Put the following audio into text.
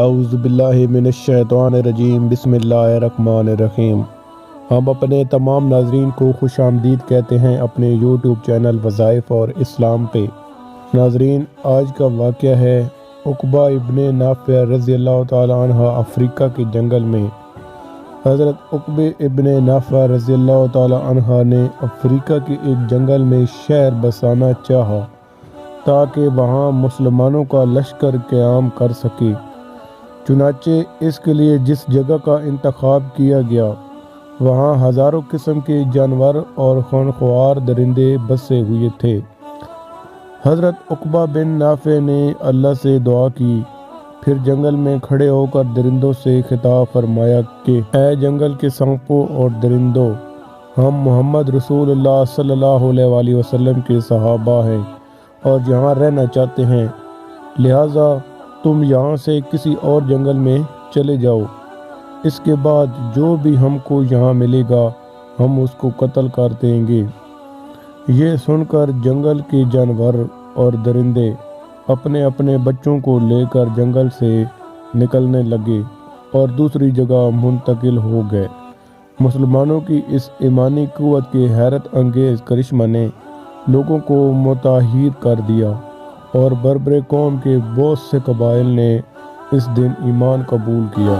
اعوذ باللہ من الشیطان الرجیم بسم اللہ الرحمن الرحیم۔ ہم اپنے تمام ناظرین کو خوش آمدید کہتے ہیں اپنے یوٹیوب چینل وظائف اور اسلام پہ۔ ناظرین، آج کا واقعہ ہے عقبہ ابن نافع رضی اللہ تعالیٰ عنہ افریقہ کے جنگل میں۔ حضرت عقبہ ابن نافع رضی اللہ تعالیٰ عنہ نے افریقہ کے ایک جنگل میں شہر بسانا چاہا تاکہ وہاں مسلمانوں کا لشکر قیام کر سکے۔ چنانچہ اس کے لیے جس جگہ کا انتخاب کیا گیا وہاں ہزاروں قسم کے جانور اور خونخوار درندے بسے ہوئے تھے۔ حضرت عقبہ بن نافع نے اللہ سے دعا کی، پھر جنگل میں کھڑے ہو کر درندوں سے خطاب فرمایا کہ اے جنگل کے سانپوں اور درندوں، ہم محمد رسول اللہ صلی اللہ علیہ وسلم کے صحابہ ہیں اور یہاں رہنا چاہتے ہیں، لہٰذا تم یہاں سے کسی اور جنگل میں چلے جاؤ۔ اس کے بعد جو بھی ہم کو یہاں ملے گا ہم اس کو قتل کر دیں گے۔ یہ سن کر جنگل کے جانور اور درندے اپنے اپنے بچوں کو لے کر جنگل سے نکلنے لگے اور دوسری جگہ منتقل ہو گئے۔ مسلمانوں کی اس ایمانی قوت کے حیرت انگیز کرشمہ نے لوگوں کو متحد کر دیا اور بربر قوم کے بہت سے قبائل نے اس دن ایمان قبول کیا۔